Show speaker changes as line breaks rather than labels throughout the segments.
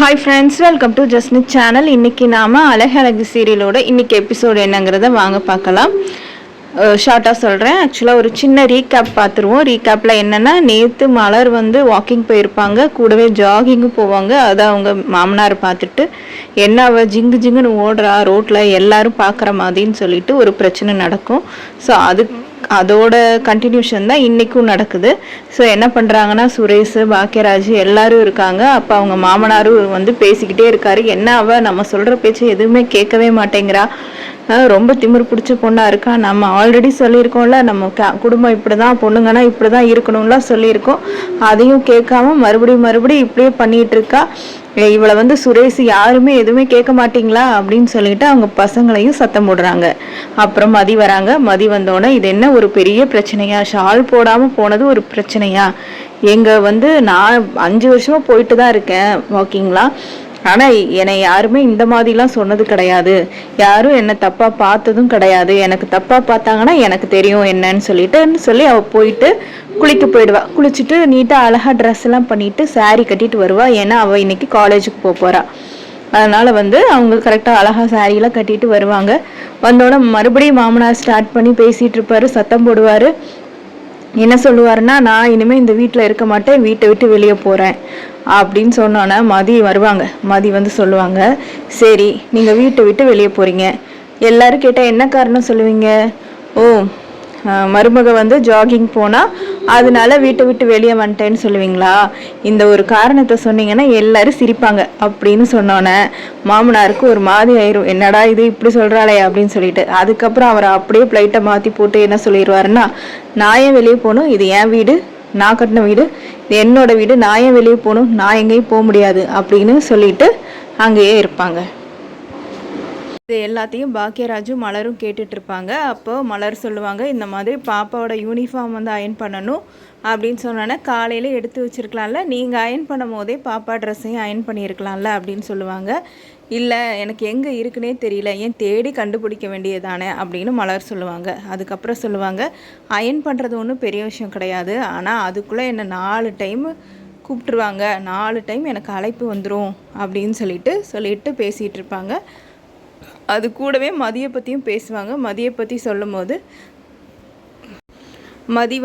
Hi friends, welcome to ஜஸ்னிக் channel. இன்றைக்கி நாம் அழகழகு சீரியலோட இன்றைக்கி எபிசோடு என்னங்கிறத வாங்க பார்க்கலாம். ஷார்ட்டாக சொல்கிறேன். ஆக்சுவலாக ஒரு சின்ன ரீகேப் பார்த்துருவோம். ரீகேப்பில் என்னென்னா, நேற்று மலர் வாக்கிங் போயிருப்பாங்க, கூடவே ஜாகிங்கும் போவாங்க. அதை அவங்க மாமனார் பார்த்துட்டு என்ன அவள் ஜிங்கு ஜிங்குன்னு ஓடுறா ரோட்டில் எல்லாரும் பார்க்குற மாதிரின்னு சொல்லிட்டு ஒரு பிரச்சனை நடக்கும். ஸோ அதோட கண்டினியூஷன் தான் இன்றைக்கும் நடக்குது. ஸோ என்ன பண்ணுறாங்கன்னா, சுரேஷ், பாக்கியராஜ் எல்லாரும் இருக்காங்க. அப்போ அவங்க மாமனாரும் பேசிக்கிட்டே இருக்காரு. என்ன அவள் நம்ம சொல்கிற பேச்சு எதுவுமே கேட்கவே மாட்டேங்கிறா, ரொம்ப திமிர் பிடிச்ச பொண்ணாக இருக்கா. நம்ம ஆல்ரெடி சொல்லியிருக்கோம்ல, நம்ம குடும்பம் இப்படி தான், பொண்ணுங்கன்னா இப்படி தான் இருக்கணும்லாம் சொல்லியிருக்கோம். அதையும் கேட்காம மறுபடியும் இப்படியே பண்ணிகிட்டு இருக்கா. இவளை சுரேஷ் யாருமே எதுவுமே கேட்க மாட்டீங்களா அப்படின்னு சொல்லிட்டு அவங்க பசங்களையும் சத்தம் போடுறாங்க. அப்புறம் மதி வராங்க. மதி வந்தோடனே, இது என்ன ஒரு பெரிய பிரச்சனையா, ஷால் போடாமல் போனது ஒரு பிரச்சனையா, நான் 5 வருஷமாக போயிட்டு தான் இருக்கேன் வாக்கிங்லாம், ஆனால் என்னை யாருமே இந்த மாதிரிலாம் சொன்னது கிடையாது, யாரும் என்னை தப்பாக பார்த்ததும் கிடையாது, எனக்கு தப்பாக பார்த்தாங்கன்னா எனக்கு தெரியும் என்னன்னு சொல்லி அவள் போயிட்டு குளிக்க போயிடுவா. குளிச்சுட்டு நீட்டாக அழகாக ட்ரெஸ் எல்லாம் பண்ணிட்டு சாரீ கட்டிட்டு வருவா. ஏன்னா அவள் இன்னைக்கு காலேஜுக்கு போகிறா. அதனால் அவங்க கரெக்டாக அழகாக சாரீலாம் கட்டிட்டு வருவாங்க. வந்தோடனே மறுபடியும் மாமனார் ஸ்டார்ட் பண்ணி பேசிகிட்டு இருப்பார், சத்தம் போடுவார். என்ன சொல்லுவாருன்னா, நான் இனிமேல் இந்த வீட்டில் இருக்க மாட்டேன், வீட்டை விட்டு வெளியே போகிறேன் அப்படின்னு சொன்னோன்னே மதி வருவாங்க. மதி சொல்லுவாங்க, சரி நீங்கள் வீட்டை விட்டு வெளியே போகிறீங்க, எல்லாரும் கேட்டால் என்ன காரணம் சொல்லுவீங்க? ஓ, மருமக ஜாகிங் போனால் அதனால வீட்டை விட்டு வெளியே வந்துட்டேன்னு சொல்லுவீங்களா? இந்த ஒரு காரணத்தை சொன்னீங்கன்னா எல்லாரும் சிரிப்பாங்க அப்படின்னு சொன்னோன்னே மாமனாருக்கு ஒரு மாதிரி ஆயிரும். என்னடா இது இப்படி சொல்கிறாளே அப்படின்னு சொல்லிட்டு, அதுக்கப்புறம் அவரை அப்படியே பிளைட்டை மாற்றி போட்டு என்ன சொல்லிடுவாருன்னா, நான் ஏன் வெளியே போகணும், இது என் வீடு, நான் கட்டின வீடு, இது என்னோட வீடு, நான் ஏன் வெளியே போகணும், நான் எங்கேயும் போக முடியாது அப்படின்னு சொல்லிட்டு அங்கேயே இருப்பாங்க. இது எல்லாத்தையும் பாக்கியராஜும் மலரும் கேட்டுட்டு இருப்பாங்க. அப்போ மலர் சொல்லுவாங்க, இந்த மாதிரி பாப்பாவோட யூனிஃபார்ம் அயன் பண்ணணும் அப்படின்னு சொன்னோன்னே, காலையில் எடுத்து வச்சுருக்கலாம்ல, நீங்கள் அயன் பண்ணும் போதே பாப்பா ட்ரெஸ்ஸையும் அயன் பண்ணியிருக்கலாம்ல அப்படின்னு சொல்லுவாங்க. இல்லை, எனக்கு எங்கே இருக்குன்னே தெரியல, ஏன் தேடி கண்டுபிடிக்க வேண்டியதானே அப்படின்னு மலர் சொல்லுவாங்க. அதுக்கப்புறம் சொல்லுவாங்க, அயன் பண்ணுறது ஒன்றும் பெரிய விஷயம் கிடையாது, ஆனால் அதுக்குள்ளே என்னை 4 டைம் கூப்பிட்டுருவாங்க, 4 டைம் எனக்கு அழைப்பு வந்துடும் அப்படின்னு சொல்லிட்டு பேசிகிட்டு இருப்பாங்க. அது கூடவே மதியை பற்றியும் பேசுவாங்க. மதியை பற்றி சொல்லும் போது, மதி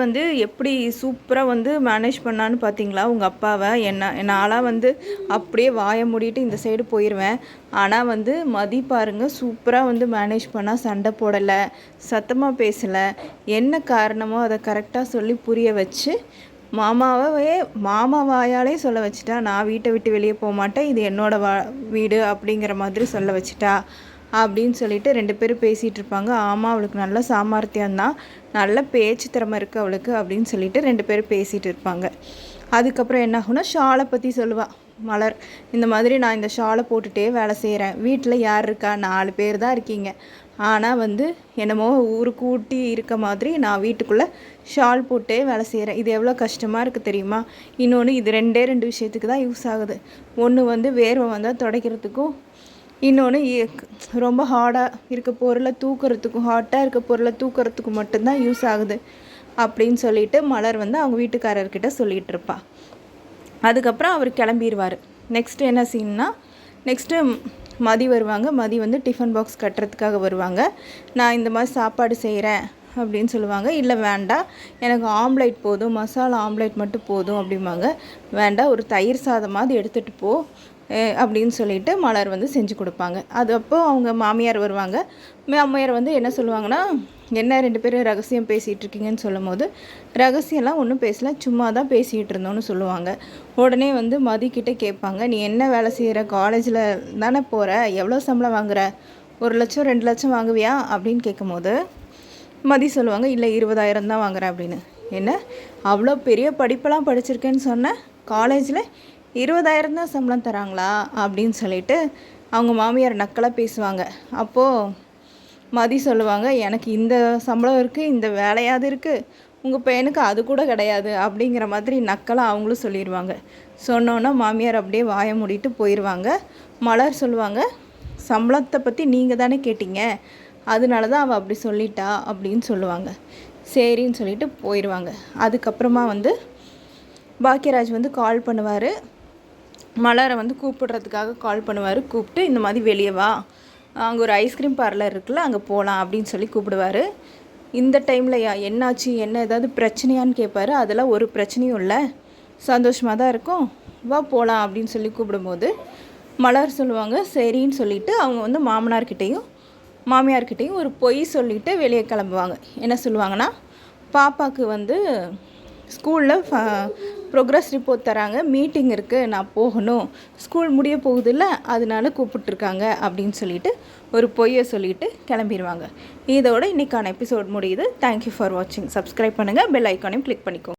எப்படி சூப்பராக மேனேஜ் பண்ணான்னு பார்த்தீங்களா உங்கள் அப்பாவை, நான்லாம் அப்படியே வாயை மூடிட்டு இந்த சைடு போயிடுவேன், ஆனால் மதி பாருங்கள் சூப்பராக மேனேஜ் பண்ணால், சண்டை போடலை, சத்தமாக பேசலை, என்ன காரணமோ அதை கரெக்டாக சொல்லி புரிய வச்சு மாமா வாயாலே சொல்ல வச்சுட்டா, நான் வீட்டை விட்டு வெளியே போக மாட்டேன், இது என்னோடய வீடு அப்படிங்கிற மாதிரி சொல்ல வச்சுட்டா அப்படின்னு சொல்லிட்டு 2 பேரும் பேசிகிட்டு இருப்பாங்க. ஆமாம், அவளுக்கு நல்ல சாமர்த்தியம்தான், நல்ல பேச்சு திறமை இருக்குது அவளுக்கு அப்படின்னு சொல்லிட்டு 2 பேரும் பேசிகிட்டு இருப்பாங்க. அதுக்கப்புறம் என்ன ஆகுனா, ஷாலை பற்றி சொல்லுவாள் மலர். இந்த மாதிரி நான் இந்த ஷாலை போட்டுகிட்டே வேலை செய்கிறேன், வீட்டில் யார் இருக்கா, 4 பேர் தான் இருக்கீங்க, ஆனால் என்னமோ ஊரு கூட்டி இருக்க மாதிரி நான் வீட்டுக்குள்ளே ஷால் போட்டே வேலை செய்கிறேன், இது எவ்வளோ கஷ்டமாக இருக்குது தெரியுமா? இன்னொன்று, இது 2 விஷயத்துக்கு தான் யூஸ் ஆகுது. ஒன்று வேர்வை வந்தால் துடைக்கிறதுக்கும், இன்னொன்று ரொம்ப ஹார்டாக இருக்க பொருளை தூக்கிறதுக்கும், ஹாட்டாக இருக்க பொருளை தூக்கிறதுக்கும் மட்டும்தான் யூஸ் ஆகுது அப்படின்னு சொல்லிட்டு மலர் அவங்க வீட்டுக்காரர்கிட்ட சொல்லிகிட்டு இருப்பா. அதுக்கப்புறம் அவர் கிளம்பிடுவார். நெக்ஸ்ட்டு என்ன சீன்னா, நெக்ஸ்ட்டு மதி வருவாங்க. மதி டிஃபன் பாக்ஸ் கட்டுறதுக்காக வருவாங்க. நான் இந்த மாதிரி சாப்பாடு செய்கிறேன் அப்படின்னு சொல்லுவாங்க. இல்லை வேண்டாம், எனக்கு ஆம்லேட் போதும், மசாலா ஆம்லேட் மட்டும் போதும் அப்படிம்பாங்க. வேண்டாம், ஒரு தயிர் சாதமாவது எடுத்துகிட்டு போ அப்படின்னு சொல்லிட்டு மலர் செஞ்சு கொடுப்பாங்க. அது அப்போ அவங்க மாமியார் வருவாங்க. மாமியார் என்ன சொல்லுவாங்கன்னா, என்ன 2 பேரும் ரகசியம் பேசிகிட்டு இருக்கீங்கன்னு சொல்லும் போது, ரகசியம்லாம் ஒன்றும் பேசல, சும்மா தான் பேசிகிட்டு இருந்தோன்னு சொல்லுவாங்க. உடனே மதிக்கிட்ட கேட்பாங்க, நீ என்ன வேலை செய்கிற, காலேஜில் தானே போகிற, எவ்வளோ சம்பளம் வாங்குற, 1 லட்சம் 2 லட்சம் வாங்குவியா அப்படின்னு கேட்கும்போது மதி சொல்லுவாங்க, இல்லை 20,000 தான் வாங்குறேன் அப்படின்னு. என்ன, அவ்வளோ பெரிய படிப்பெல்லாம் படிச்சிருக்கேன்னு சொன்னேன், காலேஜில் 20,000 தான் சம்பளம் தராங்களா அப்படின்னு சொல்லிட்டு அவங்க மாமியார் நக்கலாக பேசுவாங்க. அப்போது மதி சொல்லுவாங்க, எனக்கு இந்த சம்பளம் இருக்குது, இந்த வேலையாவது இருக்குது, உங்கள் பையனுக்கு அது கூட கிடையாது அப்படிங்கிற மாதிரி நக்கலாக அவங்களும் சொல்லிடுவாங்க. சொன்னோன்னா மாமியார் அப்படியே வாயை மூடிட்டு போயிடுவாங்க. மலர் சொல்லுவாங்க, சம்பளத்தை பற்றி நீங்கள் தானே கேட்டீங்க, அதனால தான் அவள் அப்படி சொல்லிட்டா அப்படின்னு சொல்லுவாங்க. சரின்னு சொல்லிட்டு போயிடுவாங்க. அதுக்கப்புறமா பாக்கியராஜ் கால் பண்ணுவார். மலரை வந்து கூப்பிடுறதுக்காக கால் பண்ணுவார். கூப்பிட்டு இந்த மாதிரி வெளியே வா, அங்கே ஒரு ஐஸ்கிரீம் பார்லர் இருக்குல்ல, அங்கே போகலாம் அப்படின்னு சொல்லி கூப்பிடுவார். இந்த டைமில் என்னாச்சு, என்ன ஏதாவது பிரச்சனையான்னு கேட்பாரு. அதெல்லாம் ஒரு பிரச்சனையும் இல்லை, சந்தோஷமாக தான் இருக்கும், வா போகலாம் அப்படின்னு சொல்லி கூப்பிடும்போது மலர் சொல்லுவாங்க சரின்னு சொல்லிவிட்டு அவங்க வந்து மாமியார்கிட்டையும் ஒரு பொய் சொல்லிவிட்டு வெளியே கிளம்புவாங்க. என்ன சொல்லுவாங்கன்னா, பாப்பாவுக்கு வந்து ஸ்கூலில் ப்ரோக்ரஸ் ரிப்போர்ட் தராங்க, மீட்டிங் இருக்குது, நான் போகணும், ஸ்கூல் முடிய போகுதில்ல, அதனால கூப்பிட்டுருக்காங்க அப்படின்னு சொல்லிட்டு ஒரு பொய்யை சொல்லிவிட்டு கிளம்பிடுவாங்க. இதோட இன்றைக்கான எபிசோட் முடியுது. தேங்க்யூ ஃபார் வாட்சிங். சப்ஸ்கிரைப் பண்ணுங்கள், பெல் ஐக்கானையும் கிளிக் பண்ணிக்கோங்க.